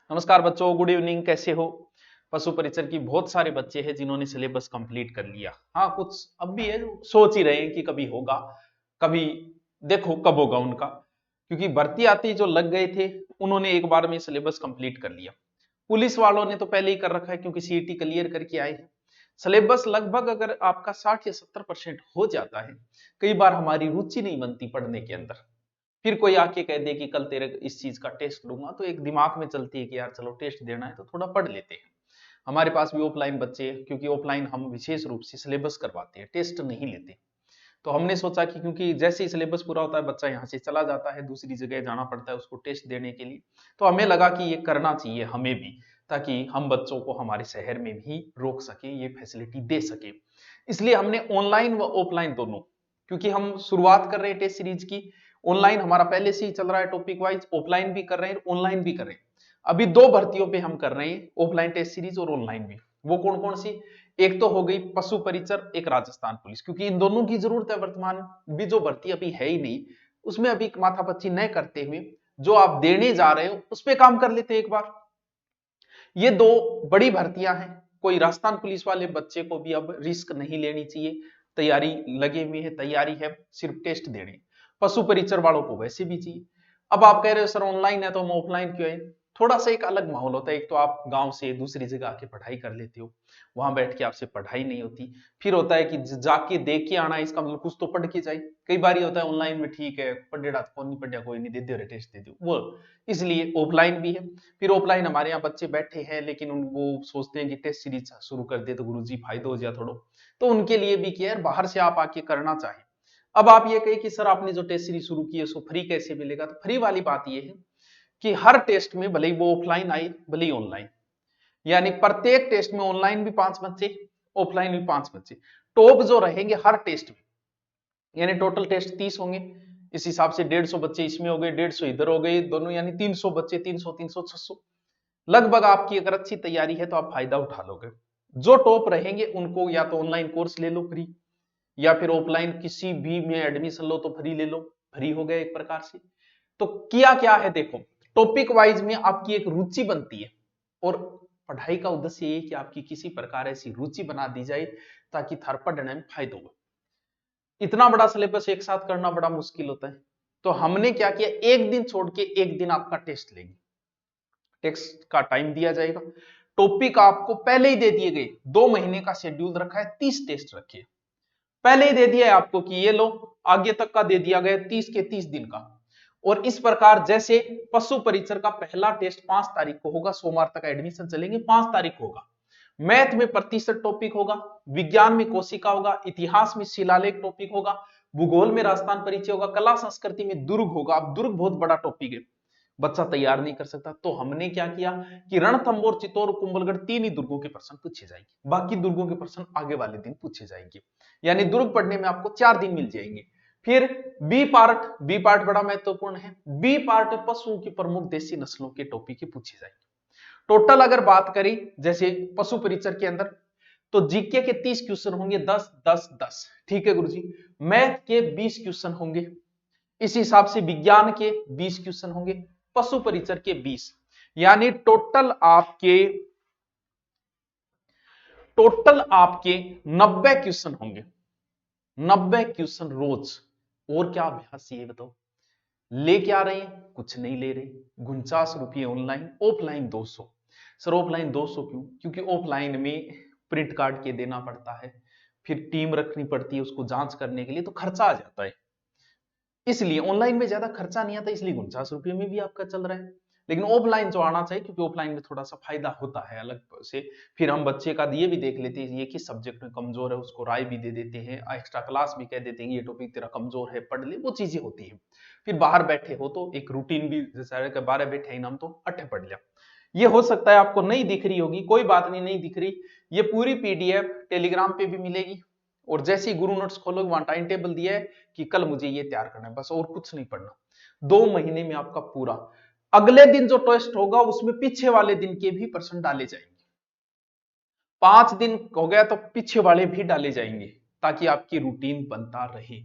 नमस्कार बच्चों, good evening. कैसे हो? पशु परिचर की बहुत सारे बच्चे हैं जिन्होंने सिलेबस कंप्लीट कर लिया। हाँ, कुछ अब भी है जो सोच ही रहे हैं कि कभी होगा, कभी देखो कब होगा उनका, क्योंकि भर्ती आते ही जो लग गए थे उन्होंने एक बार में सिलेबस कंप्लीट कर लिया। पुलिस वालों ने तो पहले ही कर रखा है क्योंकि सीईटी क्लियर करके आए हैं। सिलेबस लगभग अगर आपका 60 या 70% हो जाता है, कई बार हमारी रुचि नहीं बनती पढ़ने के अंदर। फिर कोई आके कह दे कि कल तेरे इस चीज का टेस्ट लूंगा, तो एक दिमाग में चलती है कि यार चलो टेस्ट देना है तो थोड़ा पढ़ लेते हैं। हमारे पास भी ऑफलाइन बच्चे हैं, क्योंकि ऑफलाइन हम विशेष रूप से सिलेबस करवाते हैं, टेस्ट नहीं लेते। तो हमने सोचा कि क्योंकि जैसे ही सिलेबस पूरा होता है बच्चा यहाँ से चला जाता है, दूसरी जगह जाना पड़ता है उसको टेस्ट देने के लिए। तो हमें लगा कि ये करना चाहिए हमें भी, ताकि हम बच्चों को हमारे शहर में भी रोक सके, ये फैसिलिटी दे सके। इसलिए हमने ऑनलाइन व ऑफलाइन दोनों, क्योंकि हम शुरुआत कर रहे हैं टेस्ट सीरीज की। ऑनलाइन हमारा पहले से ही चल रहा है टॉपिक वाइज, ऑफलाइन भी कर रहे हैं, ऑनलाइन भी कर रहे हैं। अभी दो भर्तियों पे हम कर रहे हैं, ऑफलाइन टेस्ट सीरीज और ऑनलाइन भी। वो कौन कौन सी? एक तो हो गई पशु परिचर, एक राजस्थान पुलिस, क्योंकि इन दोनों की जरूरत है। वर्तमान भी जो भर्ती अभी है ही नहीं, उसमें अभी माथापच्ची न करते हुए जो आप देने जा रहे हो उस पर काम कर लेते हैं एक बार। ये दो बड़ी भर्तियां हैं। कोई राजस्थान पुलिस वाले बच्चे को भी अब रिस्क नहीं लेनी चाहिए, तैयारी लगे हुए है, तैयारी है, सिर्फ टेस्ट देने। पशु परिचर वालों को वैसे भी चाहिए। अब आप कह रहे हो सर ऑनलाइन है तो हम ऑफलाइन क्यों है? थोड़ा सा एक अलग माहौल होता है। एक तो आप गांव से दूसरी जगह आके पढ़ाई कर लेते हो, वहां बैठ के आपसे पढ़ाई नहीं होती। फिर होता है कि जाके देख के आना, इसका मतलब कुछ तो पढ़ के जाए। कई बार ये होता है ऑनलाइन में ठीक है, पढ़ेड़ा कौन नहीं पढ़िया, कोई नहीं, दे दो टेस्ट दे दो वो। इसलिए ऑफलाइन भी है। फिर ऑफलाइन हमारे यहाँ बच्चे बैठे हैं लेकिन वो सोचते हैं कि टेस्ट सीरीज शुरू कर दे तो गुरुजी फायदा हो जाए थोड़ा, तो उनके लिए भी क्या है, बाहर से आप आके करना चाहे। अब आप ये कहे कि सर आपने जो टेस्ट सीरीज शुरू की है उसको फ्री कैसे मिलेगा? तो फ्री वाली बात ये है कि हर टेस्ट में, भले ही वो ऑफलाइन आए भले ही ऑनलाइन, यानी प्रत्येक टेस्ट में ऑनलाइन भी 5 बच्चे, ऑफलाइन भी 5 बच्चे, टॉप जो रहेंगे हर टेस्ट में, यानी टोटल टेस्ट 30 होंगे। इस हिसाब से 150 बच्चे इसमें हो गए, 150 इधर हो गए दोनों, यानी 300 बच्चे, 300 300 600 लगभग। आपकी अगर अच्छी तैयारी है तो आप फायदा उठा लोगे। जो टॉप रहेंगे उनको या तो ऑनलाइन कोर्स ले लो फ्री, या फिर ऑफलाइन किसी भी में एडमिशन लो तो फ्री ले लो। फ्री हो गया एक प्रकार से। तो किया क्या है देखो, टॉपिक वाइज में आपकी एक रुचि बनती है, और पढ़ाई का उद्देश्य ये है कि आपकी किसी प्रकार ऐसी रुचि बना दी जाए ताकि थार पढ़ने में फायदा हो। इतना बड़ा सिलेबस एक साथ करना बड़ा मुश्किल होता है। तो हमने क्या किया, एक दिन छोड़ के एक दिन आपका टेस्ट लेंगे। टेस्ट का टाइम दिया जाएगा, टॉपिक आपको पहले ही दे दिए गए। 2 महीने का शेड्यूल रखा है, 30 टेस्ट रखे पहले ही दे दिया है आपको कि ये लो, आगे तक का दे दिया गया 30 के 30 दिन का। और इस प्रकार जैसे पशु परिचर का पहला टेस्ट 5 तारीख को होगा, सोमवार तक एडमिशन चलेंगे, 5 तारीख होगा। मैथ में प्रतिशत टॉपिक होगा, विज्ञान में कोशिका होगा, इतिहास में शिलालेख टॉपिक होगा, भूगोल में राजस्थान परिचय होगा, कला संस्कृति में दुर्ग होगा। अब दुर्ग बहुत बड़ा टॉपिक है, बच्चा तैयार नहीं कर सकता। तो हमने क्या किया कि रणथंबोर, चित्तौड़, कुंभलगढ़ 3 ही दुर्गों के प्रश्न पूछे जाएंगे, बाकी दुर्गों के प्रश्न आगे वाले दिन पूछे जाएंगे। यानी दुर्ग पढ़ने में आपको 4 दिन मिल जाएंगे। फिर बी पार्ट बड़ा महत्वपूर्ण है। बी पार्ट में पशुओं की प्रमुख देसी नस्लों के टॉपिक ही पूछे जाएंगे। टोटल अगर बात करें जैसे पशु परिचर के अंदर, तो जीके के 30 क्वेश्चन होंगे, 10 10 10, ठीक है गुरुजी। मैथ के 20 क्वेश्चन होंगे, इस हिसाब से विज्ञान के 20 क्वेश्चन होंगे, पशु परिचर के 20, यानी टोटल आपके 90 क्वेश्चन होंगे। 90 क्वेश्चन रोज। और क्या अभ्यास ये बताओ? ले क्या रहे हैं? कुछ नहीं ले रहे। 49 रुपये ऑनलाइन, ऑफलाइन 200। सर ऑफलाइन 200 क्यों? क्योंकि ऑफलाइन में प्रिंट कार्ड के देना पड़ता है, फिर टीम रखनी पड़ती है उसको जांच करने के लिए, तो खर्चा आ जाता है। इसलिए ऑनलाइन में ज्यादा खर्चा नहीं आता, इसलिए 49 रुपये में भी आपका चल रहा है। लेकिन ऑफलाइन जो आना चाहिए, क्योंकि ऑफलाइन में थोड़ा सा फायदा होता है अलग से। फिर हम बच्चे का ये भी देख लेते हैं ये किस सब्जेक्ट में कमजोर है, उसको राय भी दे देते हैं, एक्स्ट्रा क्लास भी कह देते हैं ये टॉपिक तेरा कमजोर है, पढ़ ले, वो चीजें होती है। फिर बाहर बैठे हो तो एक रूटीन भी, जैसे 12 बैठे हैं हम तो 8 पढ़ लिया। ये हो सकता है आपको नहीं दिख रही होगी, कोई बात नहीं, नहीं दिख रही। ये पूरी पीडीएफ टेलीग्राम पे भी मिलेगी, और जैसे ही गुरु नोट्स खोलोगे वहां टाइम टेबल दिया है कि कल मुझे ये तैयार करना है, बस और कुछ नहीं पढ़ना। 2 महीने में आपका पूरा। अगले दिन जो टेस्ट होगा उसमें पीछे वाले दिन के भी प्रश्न डाले जाएंगे। 5 दिन हो गया तो पीछे वाले भी डाले जाएंगे, ताकि आपकी रूटीन बनता रहे।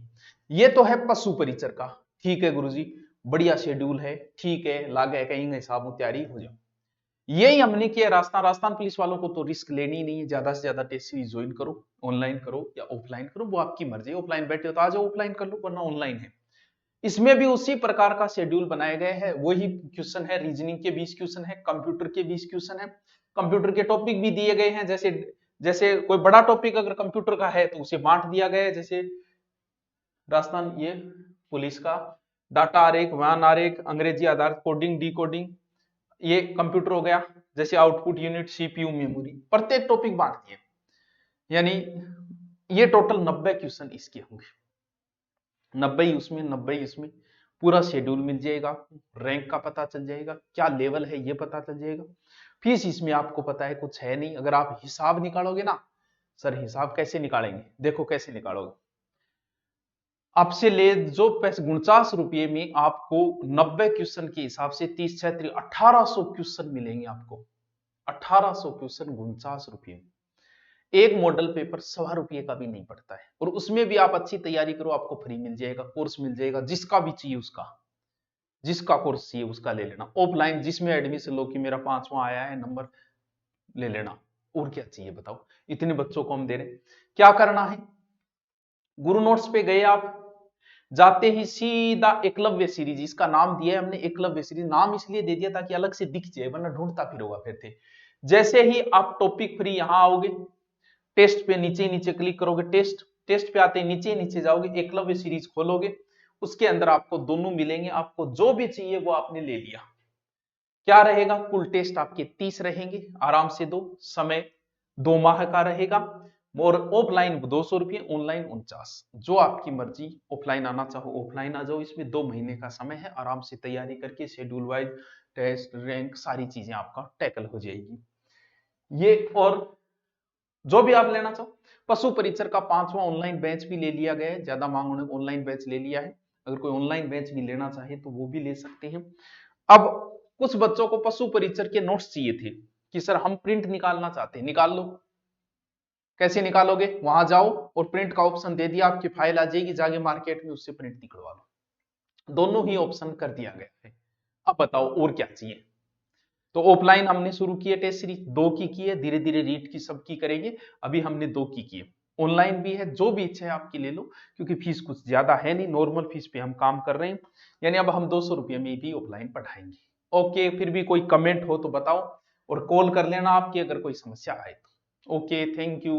ये तो है पशु परिचर का। ठीक है गुरुजी, बढ़िया शेड्यूल है, ठीक है, लागे कहीं हिसाब में तैयारी हो जाए। यही हमने किया राजस्थान पुलिस वालों को तो रिस्क लेनी ही नहीं है, ज्यादा से ज्यादा टेस्ट सीरीज ज्वाइन करो, ऑनलाइन करो या ऑफलाइन करो, वो आपकी मर्जी। ऑफलाइन बैठे हो तो आ जाओ ऑफलाइन कर लो, वरना ऑनलाइन है। इसमें भी उसी प्रकार का शेड्यूल बनाया गया है, वही क्वेश्चन है, रीजनिंग के 20 क्वेश्चन है, कंप्यूटर के 20 क्वेश्चन है, कंप्यूटर के टॉपिक भी दिए गए हैं। जैसे जैसे कोई बड़ा टॉपिक अगर कंप्यूटर का है तो उसे बांट दिया गया है, जैसे राजस्थान ये पुलिस का डाटा आरेख, वाहन आरेख, अंग्रेजी आधारित कोडिंग, डिकोडिंग, ये कंप्यूटर हो गया। जैसे आउटपुट यूनिट, सीपीयू, मेमोरी, प्रत्येक टॉपिक बांट दिए। यानी ये टोटल 90 क्वेश्चन इसके होंगे, 90 ही उसमें 90 ही उसमें, पूरा शेड्यूल मिल जाएगा, रैंक का पता चल जाएगा, क्या लेवल है ये पता चल जाएगा। फीस इसमें आपको पता है कुछ है नहीं। अगर आप हिसाब निकालोगे ना, सर हिसाब कैसे निकालेंगे, देखो कैसे निकालोगे। आपसे ले जो पैसे 49 रुपये में आपको 90 क्वेश्चन के हिसाब से 30 6 1800 क्वेश्चन मिलेंगे आपको। 1800 क्वेश्चन 49 रुपये में। एक मॉडल पेपर 1.25 का भी नहीं पड़ता है, और उसमें भी आप अच्छी तैयारी करो, आपको फ्री मिल जाएगा, कोर्स मिल जाएगा, जिसका भी चाहिए उसका, जिसका कोर्स चाहिए उसका ले लेना। ऑफलाइन जिसमें एडमिशन लो कि मेरा 5वां आया है नंबर, ले लेना। और क्या चाहिए बताओ, इतने बच्चों को हम दे रहे। क्या करना है, गुरु नोट्स पे गए आप, जाते ही सीधा एकलव्य सीरीज, इसका नाम दिया है हमने एकलव्य सीरीज, नाम इसलिए दे दिया ताकि अलग से दिख जाए, वरना ढूंढता फिरोगा फिर थे। जैसे ही आप टॉपिक फ्री यहां आओगे, टेस्ट पे नीचे नीचे क्लिक करोगे, टेस्ट टेस्ट पे आते ही नीचे नीचे जाओगे, एकलव्य सीरीज खोलोगे, उसके अंदर आपको दोनों मिलेंगे। आपको जो भी चाहिए वो आपने ले लिया। क्या रहेगा, कुल टेस्ट आपके 30 रहेंगे, आराम से दो, समय 2 माह का रहेगा, और ऑफलाइन 200 रुपये, ऑनलाइन 49। जो आपकी मर्जी, ऑफलाइन आना चाहो ऑफलाइन आ जाओ, इसमें 2 महीने का समय है, आराम से तैयारी करके शेड्यूल वाइज टेस्ट रैंक सारी चीजें आपका टैकल हो जाएगी ये। और जो भी आप लेना चाहो, पशु परिचर का 5वां ऑनलाइन बैच भी ले लिया गया है, ज्यादा मांग होने ऑनलाइन बैच ले लिया है। अगर कोई ऑनलाइन बैच भी लेना चाहे तो वो भी ले सकते हैं। अब कुछ बच्चों को पशु परिचर के नोट्स चाहिए थे कि सर हम प्रिंट निकालना चाहते हैं, निकाल लो। कैसे निकालोगे, वहां जाओ और प्रिंट का ऑप्शन दे दिया, आपकी फाइल आ जाएगी, जाके मार्केट में उससे प्रिंट निकलवा लो। दोनों ही ऑप्शन कर दिया गया है। अब बताओ और क्या चाहिए। तो ऑफलाइन हमने शुरू किए टेस्ट सीरीज, 2 की है, धीरे धीरे रीड की सबकी करेंगे, अभी हमने 2 की है। ऑनलाइन भी है, जो भी इच्छा है आपकी ले लो, क्योंकि फीस कुछ ज्यादा है नहीं, नॉर्मल फीस पे हम काम कर रहे हैं। यानी अब हम 200 रुपये में भी ऑफलाइन पढ़ाएंगे। ओके, फिर भी कोई कमेंट हो तो बताओ, और कॉल कर लेना आपकी अगर कोई समस्या आए तो। Okay, thank you.